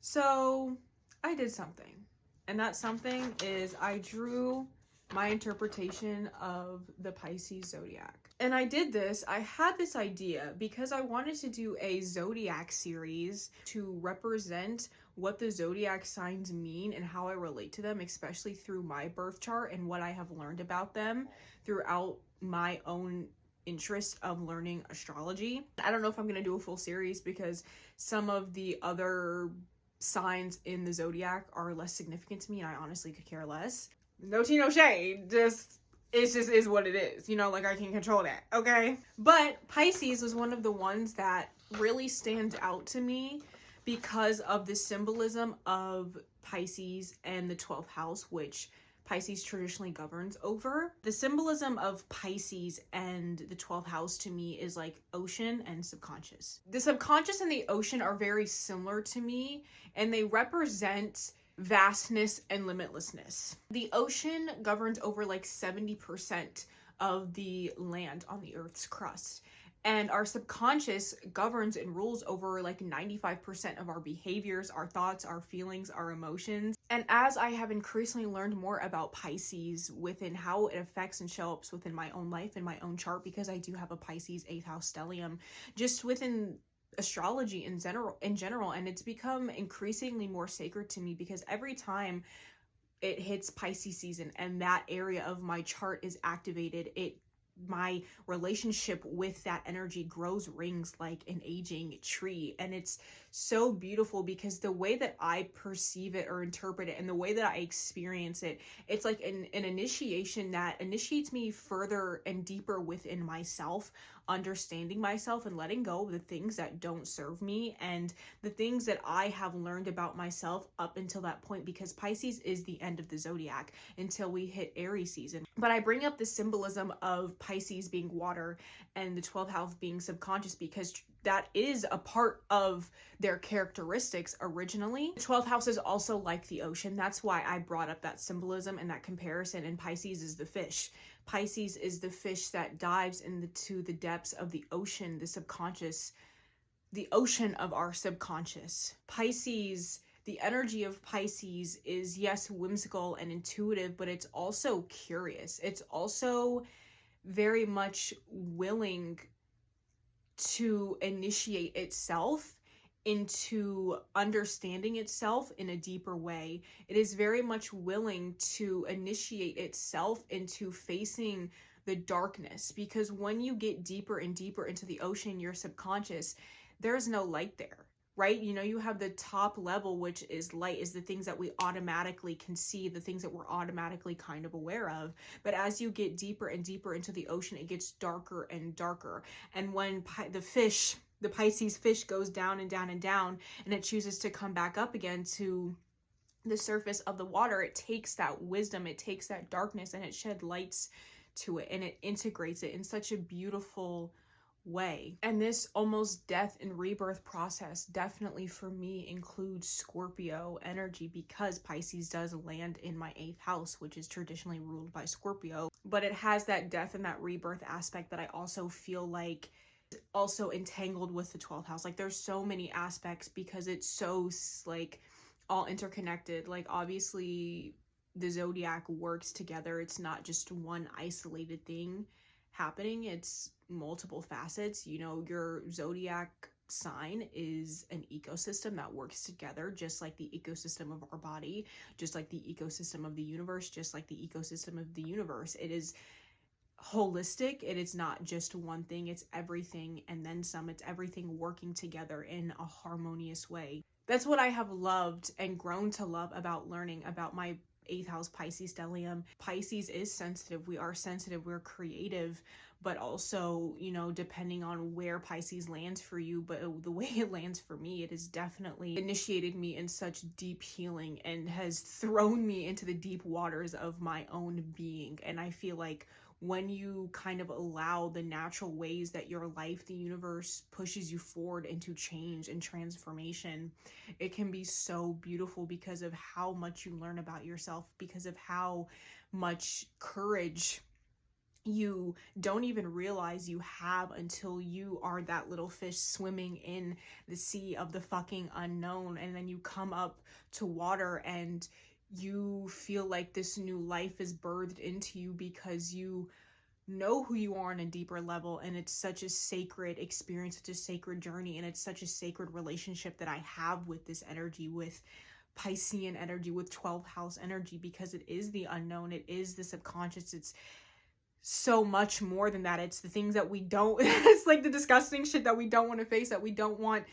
So I did something, and that something is I drew my interpretation of the Pisces zodiac. And I did this, I had this idea because I wanted to do a zodiac series to represent what the zodiac signs mean and how I relate to them, especially through my birth chart and what I have learned about them throughout my own interest of learning astrology. I don't know if I'm going to do a full series because some of the other signs in the zodiac are less significant to me, and I honestly could care less. No tea, no shade. It just is what it is. You know, like I can control that, okay? But Pisces was one of the ones that really stands out to me because of the symbolism of Pisces and the 12th house, which Pisces traditionally governs over. The symbolism of Pisces and the 12th house to me is like ocean and subconscious. The subconscious and the ocean are very similar to me, and they represent vastness and limitlessness. The ocean governs over like 70% of the land on the Earth's crust. And our subconscious governs and rules over like 95% of our behaviors, our thoughts, our feelings, our emotions. And as I have increasingly learned more about Pisces within how it affects and shows up within my own life and my own chart, because I do have a Pisces 8th house stellium, just within astrology in general, and it's become increasingly more sacred to me because every time it hits Pisces season and that area of my chart is activated, my relationship with that energy grows rings like an aging tree. And it's so beautiful because the way that I perceive it or interpret it and the way that I experience it, it's like an initiation that initiates me further and deeper within myself, understanding myself and letting go of the things that don't serve me and the things that I have learned about myself up until that point, because Pisces is the end of the zodiac until we hit Aries season. But I bring up the symbolism of Pisces being water and the 12th house being subconscious because that is a part of their characteristics originally. The 12th house is also like the ocean. That's why I brought up that symbolism and that comparison. And Pisces is the fish. Pisces is the fish that dives into the depths of the ocean, the subconscious, the ocean of our subconscious. Pisces, the energy of Pisces is, yes, whimsical and intuitive, but it's also curious. It's also very much willing to initiate itself into understanding itself in a deeper way. It is very much willing to initiate itself into facing the darkness, because when you get deeper and deeper into the ocean, your subconscious, there's no light there, right? You know, you have the top level, which is light, is the things that we automatically can see, the things that we're automatically kind of aware of. But as you get deeper and deeper into the ocean, it gets darker and darker. And when the Pisces fish goes down and down and down, and it chooses to come back up again to the surface of the water, it takes that wisdom, it takes that darkness, and it sheds lights to it, and it integrates it in such a beautiful way. And this almost death and rebirth process definitely for me includes Scorpio energy, because Pisces does land in my 8th house, which is traditionally ruled by Scorpio. But it has that death and that rebirth aspect that I also feel like also entangled with the 12th house. Like there's so many aspects because it's so like all interconnected. Like obviously the zodiac works together. It's not just one isolated thing happening. It's multiple facets. You know, your zodiac sign is an ecosystem that works together, just like the ecosystem of our body, just like the ecosystem of the universe, just like the ecosystem of the universe. It is holistic. It is not just one thing. It's everything and then some. It's everything working together in a harmonious way. That's what I have loved and grown to love about learning about my 8th house Pisces stellium. Pisces is sensitive. We are sensitive. We're creative, but also, you know, depending on where Pisces lands for you, but the way it lands for me, it has definitely initiated me in such deep healing and has thrown me into the deep waters of my own being. And I feel like when you kind of allow the natural ways that your life, the universe pushes you forward into change and transformation, it can be so beautiful because of how much you learn about yourself, because of how much courage you don't even realize you have until you are that little fish swimming in the sea of the fucking unknown, and then you come up to water and you feel like this new life is birthed into you because you know who you are on a deeper level. And it's such a sacred experience, such a sacred journey, and it's such a sacred relationship that I have with this energy, with Piscean energy, with 12th house energy, because it is the unknown, it is the subconscious, it's so much more than that. It's the things that we don't it's like the disgusting shit that we don't want to face, that we don't want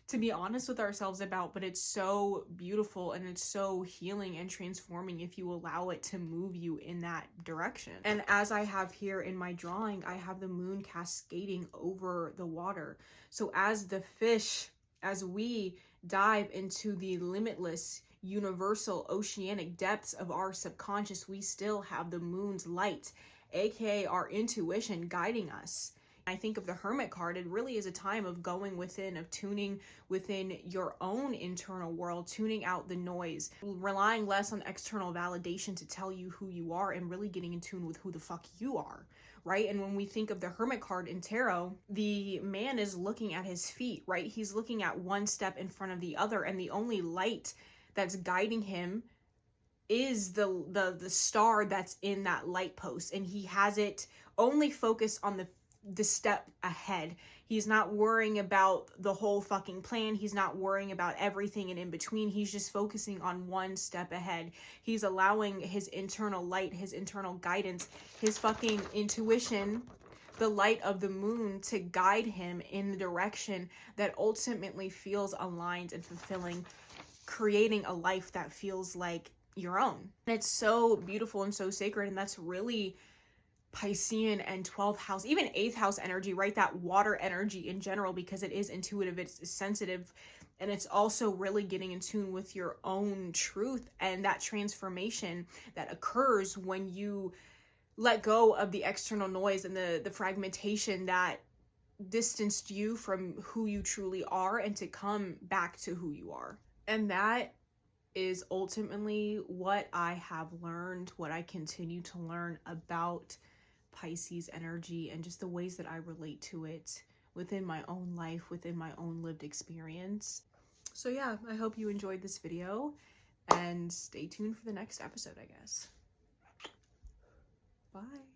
to be honest with ourselves about, but it's so beautiful and it's so healing and transforming if you allow it to move you in that direction. And as I have here in my drawing, I have the moon cascading over the water. So as the fish, as we dive into the limitless universal oceanic depths of our subconscious, we still have the moon's light, aka our intuition, guiding us. I think of the Hermit card, it really is a time of going within, of tuning within your own internal world, tuning out the noise, relying less on external validation to tell you who you are, and really getting in tune with who the fuck you are, right? And when we think of the Hermit card in tarot, the man is looking at his feet, right? He's looking at one step in front of the other, and the only light that's guiding him is the star that's in that light post, and he has it only focused on the step ahead. He's not worrying about the whole fucking plan. He's not worrying about everything and in between. He's just focusing on one step ahead. He's allowing his internal light, his internal guidance, his fucking intuition, the light of the moon, to guide him in the direction that ultimately feels aligned and fulfilling, creating a life that feels like your own. And it's so beautiful and so sacred, and that's really Piscean and 12th house, even 8th house energy, right? That water energy in general, because it is intuitive, it's sensitive, and it's also really getting in tune with your own truth and that transformation that occurs when you let go of the external noise and the fragmentation that distanced you from who you truly are, and to come back to who you are. And that is ultimately what I have learned, what I continue to learn about Pisces energy, and just the ways that I relate to it within my own life, within my own lived experience. So yeah, I hope you enjoyed this video, and stay tuned for the next episode, I guess. Bye.